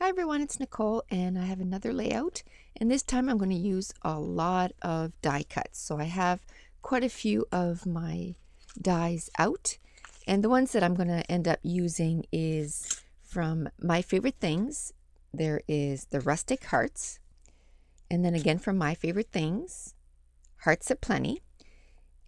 Hi everyone, it's Nicole and I have another layout, and this time I'm going to use a lot of die cuts. So I have quite a few of my dies out, and the ones that I'm going to end up using is from My Favorite Things. There is the Rustic Hearts, and then again from My Favorite Things, Hearts Aplenty.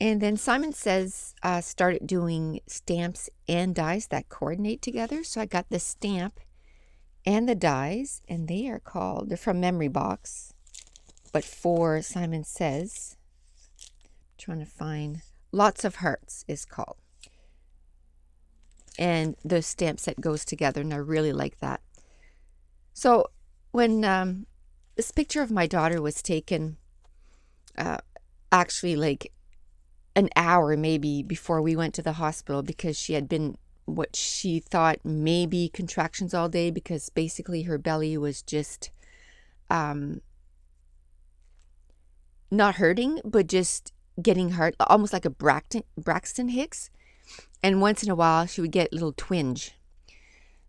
And then Simon Says started doing stamps and dies that coordinate together. So I got the stamp and the dies, and they're from Memory Box, but for Simon Says, trying to find, Lots of Hearts is called. And the stamp set goes together, and I really like that. So when this picture of my daughter was taken, actually like an hour maybe before we went to the hospital, because she had been what she thought maybe contractions all day, because basically her belly was just not hurting, but just getting hard, almost like a Braxton Hicks. And once in a while she would get a little twinge.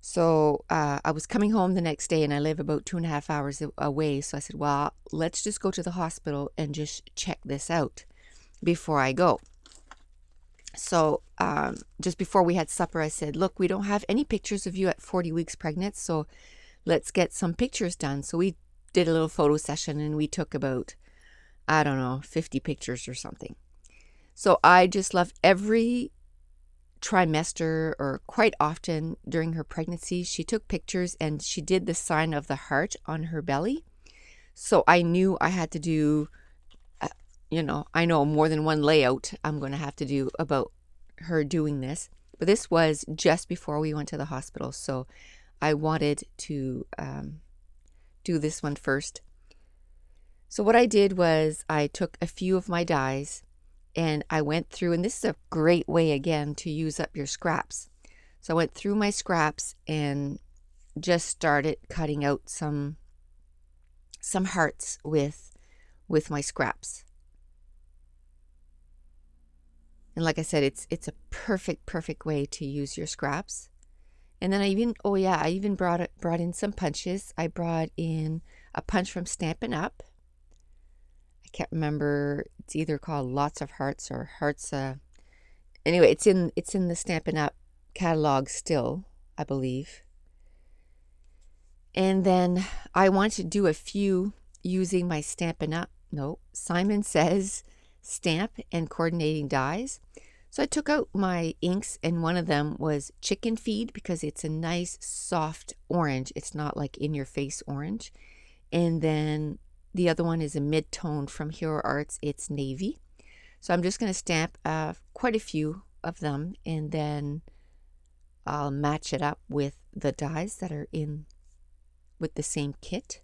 So I was coming home the next day, and I live about 2.5 hours away. So I said, well, let's just go to the hospital and just check this out before I go. So just before we had supper, I said, look, we don't have any pictures of you at 40 weeks pregnant, so let's get some pictures done. So we did a little photo session, and we took about, I don't know, 50 pictures or something. So I just love every trimester, or quite often during her pregnancy, she took pictures and she did the sign of the heart on her belly. So I knew I had to do, I know more than one layout I'm going to have to do about her doing this. But this was just before we went to the hospital, so I wanted to do this one first. So what I did was I took a few of my dies and I went through, and this is a great way again to use up your scraps. So I went through my scraps and just started cutting out some hearts with my scraps. And like I said, it's a perfect way to use your scraps. And then I even brought in some punches. I brought in a punch from Stampin' Up. I can't remember. It's either called Lots of Hearts or Hearts. Anyway, it's in the Stampin' Up catalog still, I believe. And then I want to do a few using my Simon Says stamp and coordinating dies. So I took out my inks, and one of them was Chicken Feed, because it's a nice soft orange. It's not like in your face orange. And then the other one is a mid-tone from Hero Arts. It's Navy. So I'm just going to stamp quite a few of them, and then I'll match it up with the dies that are in with the same kit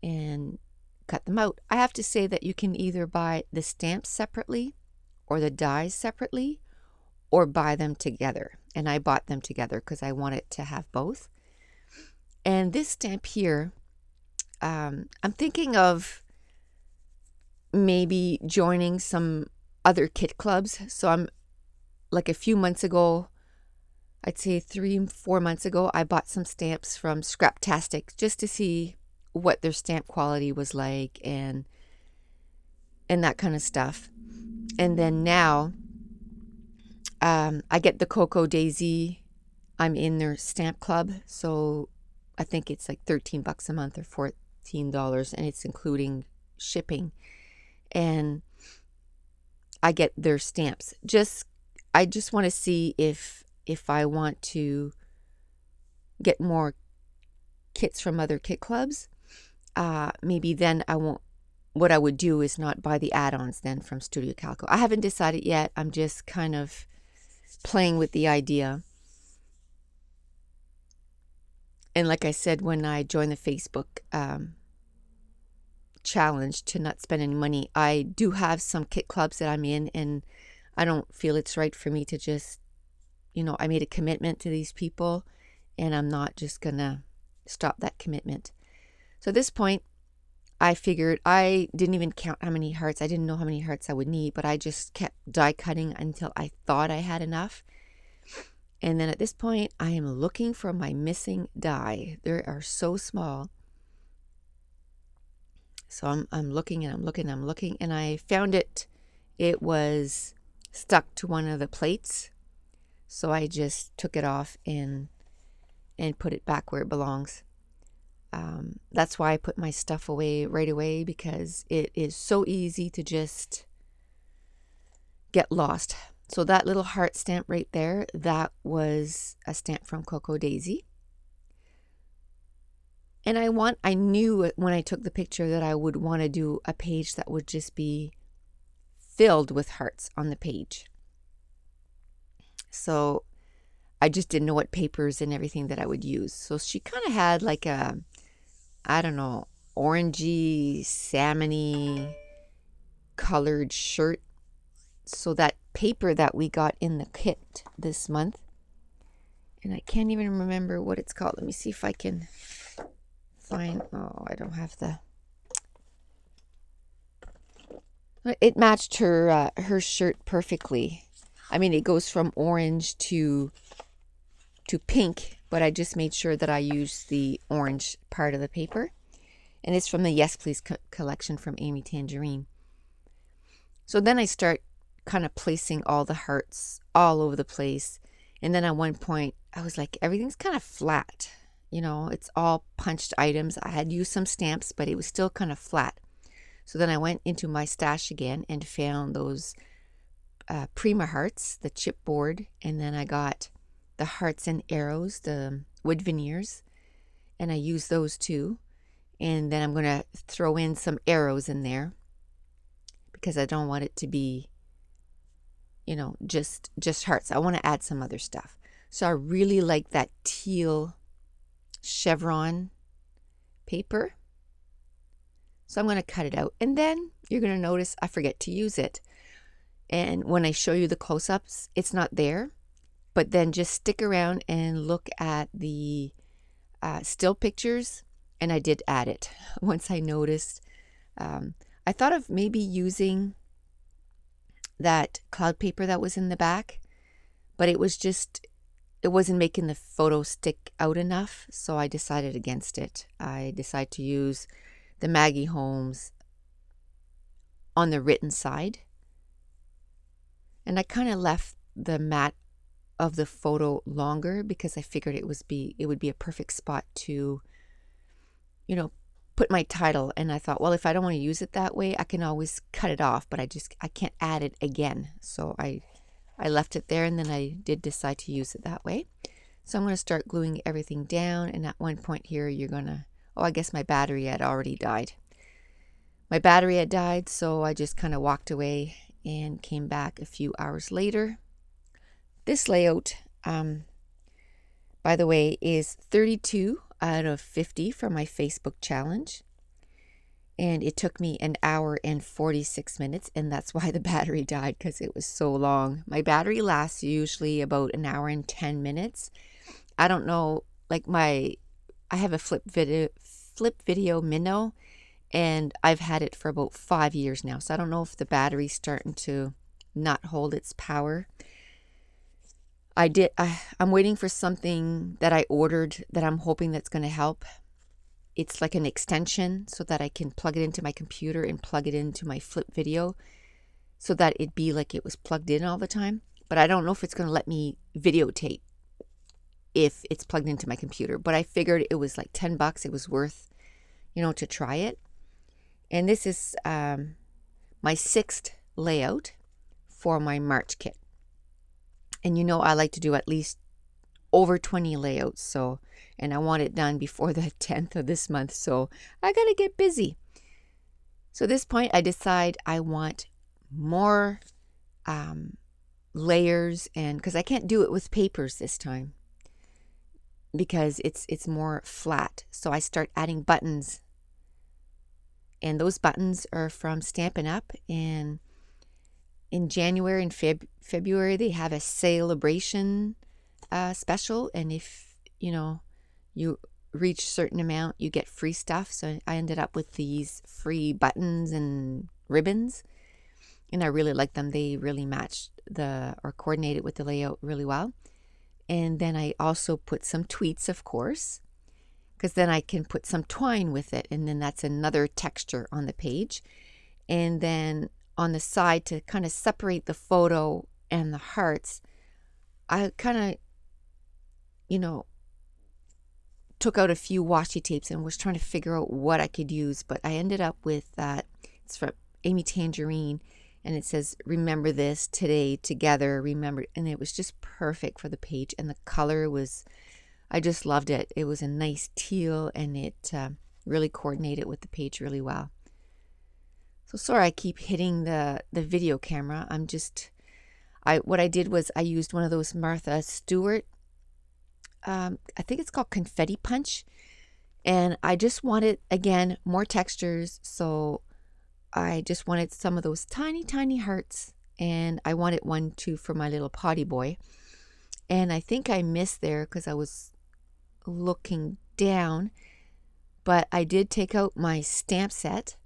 and cut them out. I have to say that you can either buy the stamps separately or the dies separately, or buy them together. And I bought them together because I wanted to have both. And this stamp here, I'm thinking of maybe joining some other kit clubs. So I'm like a few months ago, I'd say 3-4 months ago, I bought some stamps from Scraptastic just to see what their stamp quality was like and that kind of stuff. And then now I get the Cocoa Daisy. I'm in their stamp club, so I think it's like $13 a month or $14, and it's including shipping. And I get their stamps. I just want to see if I want to get more kits from other kit clubs. Maybe then what I would do is not buy the add-ons then from Studio Calico. I haven't decided yet. I'm just kind of playing with the idea. And like I said, when I joined the Facebook challenge to not spend any money, I do have some kit clubs that I'm in, and I don't feel it's right for me to just, I made a commitment to these people, and I'm not just gonna stop that commitment. So at this point, I figured, I didn't even count how many hearts. I didn't know how many hearts I would need, but I just kept die cutting until I thought I had enough. And then at this point, I am looking for my missing die. They are so small. So I'm looking and I'm looking and I'm looking, and I found it. It was stuck to one of the plates. So I just took it off and put it back where it belongs. That's why I put my stuff away right away, because it is so easy to just get lost. So that little heart stamp right there, that was a stamp from Coco Daisy. And I knew when I took the picture that I would want to do a page that would just be filled with hearts on the page. So I just didn't know what papers and everything that I would use. So she kind of had like a, I don't know, orangey, salmony colored shirt. So that paper that we got in the kit this month, and I can't even remember what it's called. Let me see if I can find. Oh, I don't have the. It matched her shirt perfectly. I mean, it goes from orange to pink, but I just made sure that I used the orange part of the paper. And it's from the Yes Please collection from Amy Tangerine. So then I start kind of placing all the hearts all over the place. And then at one point, I was like, everything's kind of flat. You know, it's all punched items. I had used some stamps, but it was still kind of flat. So then I went into my stash again and found those Prima hearts, the chipboard. And then I got the hearts and arrows, the wood veneers. And I used those too. And then I'm going to throw in some arrows in there, because I don't want it to be, you know, just hearts. I want to add some other stuff. So I really like that teal chevron paper. So I'm going to cut it out. And then you're going to notice I forget to use it. And when I show you the close-ups, it's not there. But then just stick around and look at the still pictures. And I did add it once I noticed. I thought of maybe using that cloud paper that was in the back, but it wasn't making the photo stick out enough, so I decided against it. I decided to use the Maggie Holmes on the written side, and I kind of left the mat of the photo longer because I figured it would be a perfect spot to, you know, put my title. And I thought, well, if I don't want to use it that way, I can always cut it off, but I can't add it again. So I left it there, and then I did decide to use it that way. So I'm going to start gluing everything down. And at one point here, I guess my battery had already died. My battery had died, so I just kind of walked away and came back a few hours later. This layout, by the way, is 32 out of 50 for my Facebook challenge. And it took me an hour and 46 minutes, and that's why the battery died, because it was so long. My battery lasts usually about an hour and 10 minutes. I don't know, like I have a flip video Minnow, and I've had it for about 5 years now. So I don't know if the battery's starting to not hold its power. I'm waiting for something that I ordered that I'm hoping that's going to help. It's like an extension so that I can plug it into my computer and plug it into my flip video so that it'd be like it was plugged in all the time. But I don't know if it's going to let me videotape if it's plugged into my computer. But I figured it was like $10. It was worth, to try it. And this is my 6th layout for my March kit. And I like to do at least over 20 layouts. And I want it done before the 10th of this month. So I got to get busy. So at this point, I decide I want more layers, and because I can't do it with papers this time because it's more flat. So I start adding buttons. And those buttons are from Stampin' Up. And in January and February, they have a celebration special. And if, you reach a certain amount, you get free stuff. So I ended up with these free buttons and ribbons. And I really like them. They really matched or coordinated with the layout really well. And then I also put some tweets, of course, because then I can put some twine with it, and then that's another texture on the page. And then on the side, to kind of separate the photo and the hearts, I kind of, you know, took out a few washi tapes and was trying to figure out what I could use, but I ended up with that. It's from Amy Tangerine, and it says, "Remember this today together, remember," and it was just perfect for the page, and the color was, I just loved it. It was a nice teal, and it really coordinated with the page really well. So sorry I keep hitting the video camera. What I did was I used one of those Martha Stewart, I think it's called confetti punch, and I just wanted, again, more textures, so I just wanted some of those tiny hearts, and I wanted one too for my little potty boy. And I think I missed there because I was looking down, but I did take out my stamp set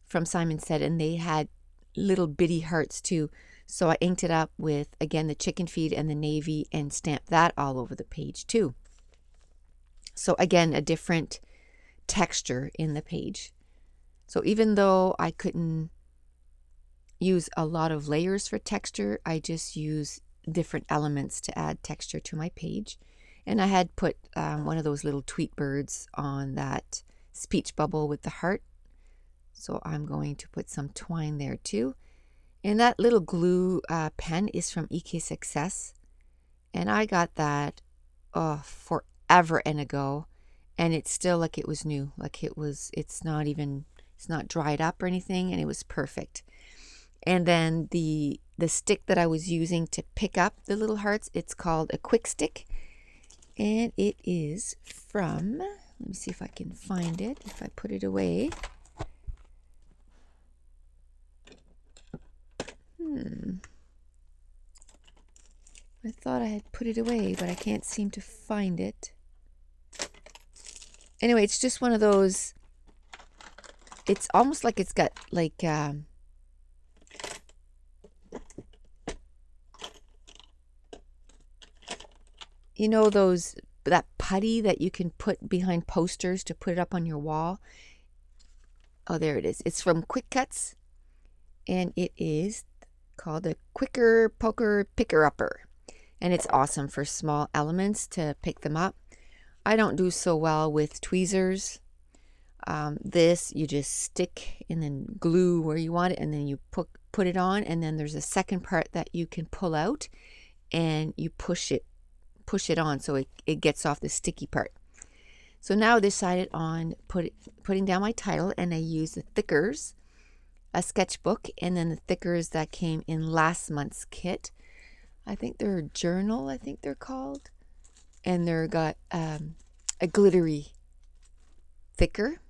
from Simon Said, and they had little bitty hearts too. So I inked it up with, again, the chicken feed and the navy, and stamped that all over the page too. So again, a different texture in the page. So even though I couldn't use a lot of layers for texture, I just use different elements to add texture to my page. And I had put one of those little tweet birds on that speech bubble with the heart. So I'm going to put some twine there too. And that little glue pen is from EK Success. And I got that forever and ago. And it's still like it was new. Like it's not dried up or anything, and it was perfect. And then the stick that I was using to pick up the little hearts, it's called a quick stick. And it is from, let me see if I can find it, if I put it away. I thought I had put it away, but I can't seem to find it. Anyway, it's just one of those, it's almost like it's got like, you know, that putty that you can put behind posters to put it up on your wall. Oh, there it is. It's from Quick Cuts, and it is called a Quicker Poker Picker Upper. And it's awesome for small elements to pick them up. I don't do so well with tweezers. This you just stick and then glue where you want it, and then you put it on, and then there's a second part that you can pull out, and you push it on so it gets off the sticky part. So now I decided on putting down my title, and I used the thickers, a sketchbook, and then the thickers that came in last month's kit. I think they're a journal, I think they're called. And they're got a glittery thicker.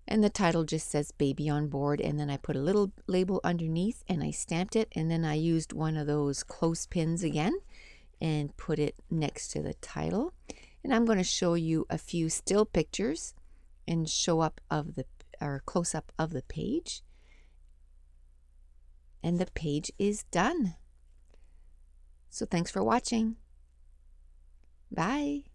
And the title just says Baby on Board. And then I put a little label underneath, and I stamped it. And then I used one of those clothespins again and put it next to the title. And I'm going to show you a few still pictures and close up of the page. And the page is done. So thanks for watching. Bye.